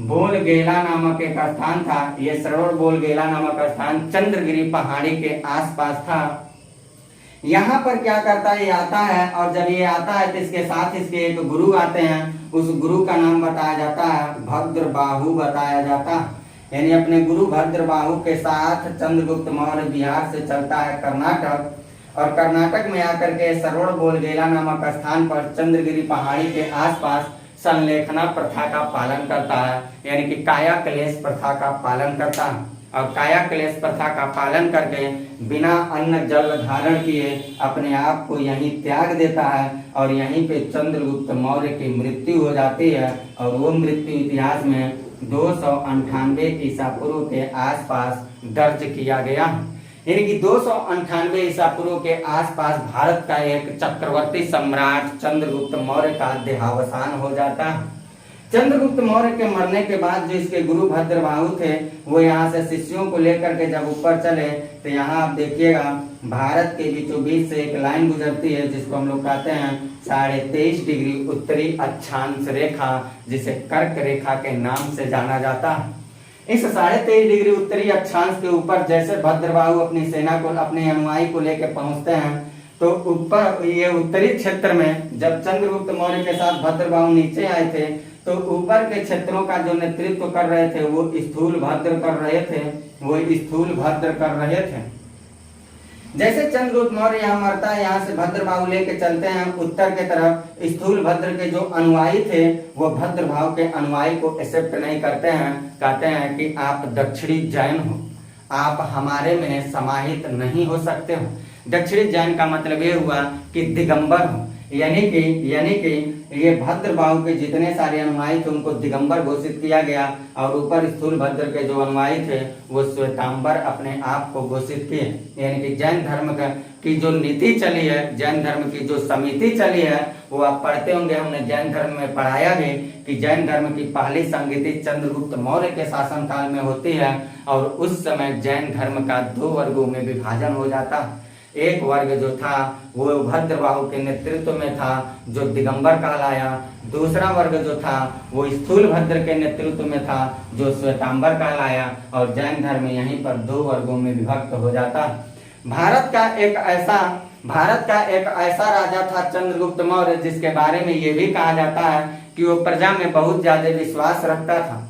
बोलगेला नामक एक स्थान था। ये श्रवण बोलगेला नामक स्थान चंद्रगिरी पहाड़ी के आसपास था। यहाँ पर क्या करता है, ये आता है और जब ये आता है तो इसके साथ इसके एक गुरु आते हैं। उस गुरु का नाम बताया जाता है भद्रबाहु बताया जाता है। यानी अपने गुरु भद्रबाहु के साथ चंद्रगुप्त मौर्य बिहार से चलता है कर्नाटक और कर्नाटक में आकर के श्रवण बोलगेला नामक स्थान पर चंद्रगिरी पहाड़ी के आसपास संलेखना प्रथा का पालन करता है, यानी कि काया क्लेश प्रथा का पालन करता है। और काया क्लेश प्रथा का पालन करके बिना अन्न जल धारण किए अपने आप को यहीं त्याग देता है और यहीं पे चंद्रगुप्त मौर्य की मृत्यु हो जाती है। और वो मृत्यु इतिहास में 298 ईसा पूर्व के आसपास दर्ज किया गया। यानी कि 298 ईसा पूर्व के आसपास भारत का एक चक्रवर्ती सम्राट चंद्रगुप्त मौर्य का देहावसान हो जाता है। चंद्रगुप्त मौर्य के मरने के बाद जो इसके गुरु भद्रबाहु थे वो यहाँ से शिष्यों को लेकर के जब ऊपर चले तो यहाँ आप देखिएगा भारत के बीचों बीच से एक लाइन गुजरती है जिसको हम लोग कहते हैं 23.5 डिग्री उत्तरी अक्षांश रेखा, जिसे कर्क रेखा के नाम से जाना जाता है। इस 23.5 डिग्री उत्तरी अक्षांश के ऊपर जैसे भद्रबाहु अपनी सेना को, अपने अनुयायी को लेकर पहुंचते हैं, तो ऊपर ये उत्तरी क्षेत्र में जब चंद्रगुप्त मौर्य के साथ भद्रबाहु नीचे आए थे, तो ऊपर के क्षेत्रों का जो नेतृत्व कर रहे थे वो स्थूलभद्र कर रहे थे। जैसे चंद्रगुप्त मौर्य यहाँ मरता है, यहाँ से भद्रबाहु लेके चलते हैं उत्तर के तरफ। स्थूलभद्र के जो अनुयायी थे वो भद्रबाहु के अनुयायी को एक्सेप्ट नहीं करते हैं, कहते हैं कि आप दक्षिणी जैन हो, आप हमारे में समाहित नहीं हो सकते हो। दक्षिणी जैन का मतलब ये हुआ कि दिगंबर हो, यानी कि ये भद्रबाहु के जितने सारे अनुयायी थे उनको दिगंबर घोषित किया गया, और ऊपर स्थूलभद्र के जो अनुयायी थे वो श्वेतांबर अपने आप को घोषित किए। यानी कि जैन धर्म की जो नीति चली है, जैन धर्म की जो समिति चली है, वो आप पढ़ते होंगे, हमने जैन धर्म में पढ़ाया भी कि जैन धर्म की पहली संगति चंद्रगुप्त मौर्य के शासनकाल में होती है, और उस समय जैन धर्म का 2 वर्गों में विभाजन हो जाता है। एक वर्ग जो था वो भद्रबाहु के नेतृत्व में था, जो दिगंबर कहलाया। दूसरा वर्ग जो था वो स्थूलभद्र के नेतृत्व में था, जो श्वेतांबर कहलाया। और जैन धर्म यहीं पर 2 वर्गों में विभक्त हो जाता है। भारत का एक ऐसा राजा था चंद्रगुप्त मौर्य, जिसके बारे में ये भी कहा जाता है कि वो प्रजा में बहुत ज्यादा विश्वास रखता था।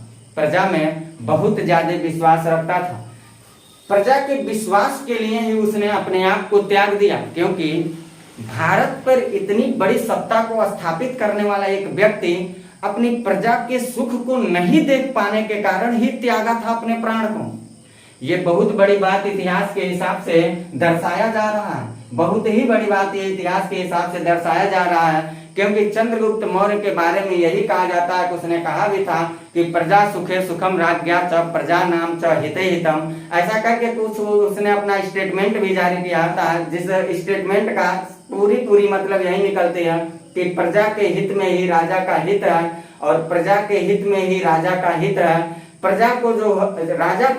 प्रजा के विश्वास के लिए ही उसने अपने आप को त्याग दिया, क्योंकि भारत पर इतनी बड़ी सत्ता को स्थापित करने वाला एक व्यक्ति अपनी प्रजा के सुख को नहीं देख पाने के कारण ही त्यागा था अपने प्राण को। ये बहुत बड़ी बात इतिहास के हिसाब से दर्शाया जा रहा है, बहुत ही बड़ी बात ये इतिहास के हिसाब से दर्शाया जा रहा है, क्योंकि चंद्रगुप्त मौर्य के बारे में यही कहा जाता है कि उसने कहा भी था कि प्रजा सुखे सुखम राज्ञा च प्रजा नाम च हिते हितम। ऐसा करके कुछ उसने अपना स्टेटमेंट भी जारी किया था, जिस स्टेटमेंट का पूरी मतलब यही निकलती है कि प्रजा के हित में ही राजा का हित है, और प्रजा के हित में ही राजा का हित है। राजा को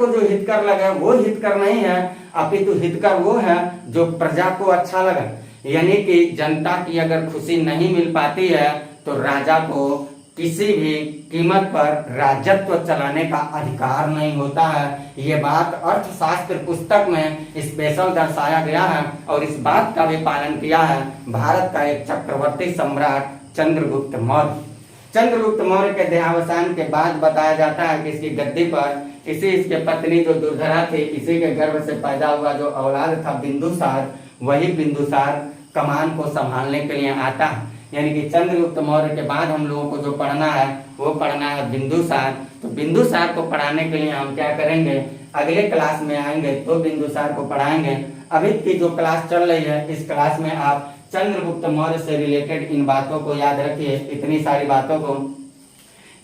जो हितकर लगे वो हितकर नहीं है, अपितु हितकर वो है जो प्रजा को अच्छा लगे। यानी कि जनता की अगर खुशी नहीं मिल पाती है तो राजा को किसी भी कीमत पर राजत्व चलाने का अधिकार नहीं होता है। ये बात अर्थशास्त्र पुस्तक में स्पेशल दर्शाया गया है, और इस बात का भी पालन किया है भारत का एक चक्रवर्ती सम्राट चंद्रगुप्त मौर्य। चंद्रगुप्त मौर्य के देहावसान के बाद बताया जाता है कि इसकी गद्दी पर इसकी पत्नी जो दुर्धरा थी, इसी के गर्भ से पैदा हुआ जो औलाद था बिंदुसार, वही बिंदुसार कमान को संभालने के लिए आता है। यानी कि चंद्रगुप्त मौर्य के बाद हम लोगों को जो पढ़ना है वो पढ़ना है बिंदुसार। तो बिंदुसार को पढ़ाने के लिए हम क्या करेंगे, अगले क्लास में आएंगे तो बिंदुसार को पढ़ाएंगे। अभी की जो क्लास चल रही है इस क्लास में आप चंद्रगुप्त मौर्य से रिलेटेड इन बातों को याद रखिए, इतनी सारी बातों को,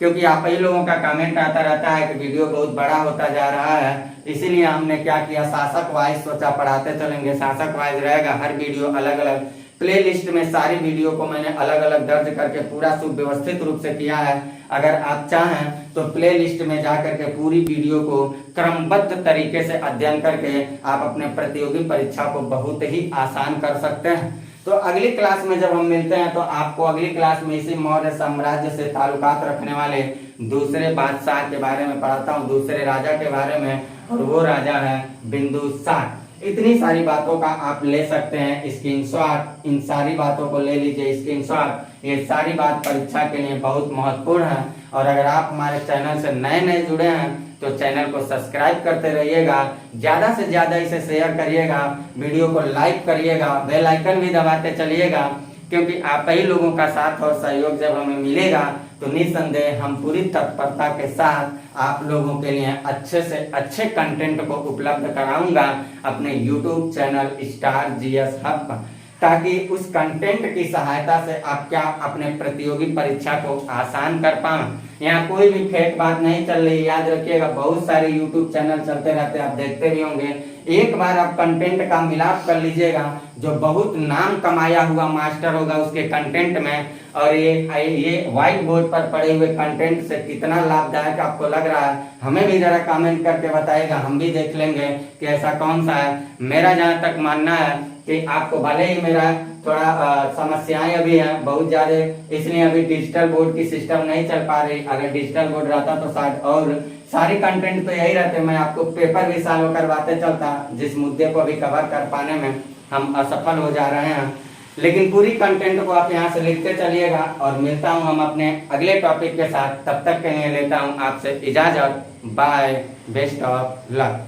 क्योंकि आप ही लोगों का कमेंट आता रहता है कि वीडियो बहुत बड़ा होता जा रहा है। इसीलिए हमने क्या किया, शासक वाइज सोचा पढ़ाते चलेंगे, शासक वाइज रहेगा, हर वीडियो अलग अलग प्ले लिस्ट में सारी वीडियो को मैंने अलग अलग दर्ज करके पूरा सुव्यवस्थित रूप से किया है। अगर आप चाहें तो प्ले लिस्ट में जाकर के पूरी वीडियो को क्रमबद्ध तरीके से अध्ययन करके आप अपने प्रतियोगी परीक्षा को बहुत ही आसान कर सकते हैं। तो अगली क्लास में जब हम मिलते हैं तो आपको अगली क्लास में इसी मौर्य साम्राज्य से ताल्लुकात रखने वाले दूसरे बादशाह के बारे में पढ़ाता हूँ, दूसरे राजा के बारे में, और वो राजा है बिंदुसार। इतनी सारी बातों का आप ले सकते हैं स्क्रीनशॉट, इन सारी बातों को ले लीजिए स्क्रीनशॉट। ये सारी बात परीक्षा के लिए बहुत महत्वपूर्ण है। और अगर आप हमारे चैनल से नए जुड़े हैं तो चैनल को सब्सक्राइब करते रहिएगा, ज्यादा से ज्यादा इसे शेयर करिएगा, वीडियो को लाइक करिएगा, बेल आइकन भी दबाते चलिएगा, क्योंकि आप ही लोगों का साथ और सहयोग जब हमें मिलेगा तो निस्संदेह हम पूरी तत्परता के साथ आप लोगों के लिए अच्छे से अच्छे कंटेंट को उपलब्ध कराऊंगा अपने YouTube channel star GS hub पर, ताकि उस कंटेंट की सहायता से आप क्या अपने प्रतियोगी परीक्षा को आसान कर पाएं। यहाँ कोई भी फेक बात नहीं चल रही, याद रखिएगा। बहुत सारे YouTube चैनल चलते रहते हैं, आप देखते भी होंगे, एक बार आप कंटेंट का मिलाप कर लीजिएगा, जो बहुत नाम कमाया हुआ मास्टर होगा उसके कंटेंट में, और ये व्हाइट बोर्ड पर पड़े हुए कंटेंट से कितना लाभदायक आपको लग रहा है, हमें भी जरा कमेंट करके बताइएगा, हम भी देख लेंगे कि ऐसा कौन सा है। मेरा जहाँ तक मानना है कि आपको भले ही मेरा थोड़ा समस्याएं अभी हैं बहुत ज्यादा, इसलिए अभी डिजिटल बोर्ड की सिस्टम नहीं चल पा रही। अगर डिजिटल बोर्ड रहता तो शायद और सारी कंटेंट तो यही रहते, मैं आपको पेपर भी सॉल्व करवाते चलता, जिस मुद्दे को अभी कवर कर पाने में हम असफल हो जा रहे हैं। लेकिन पूरी कंटेंट को आप यहाँ से लिखते चलिएगा, और मिलता हूँ हम अपने अगले टॉपिक के साथ। तब तक के लिए लेता हूँ आपसे इजाजत। Bye, best of luck.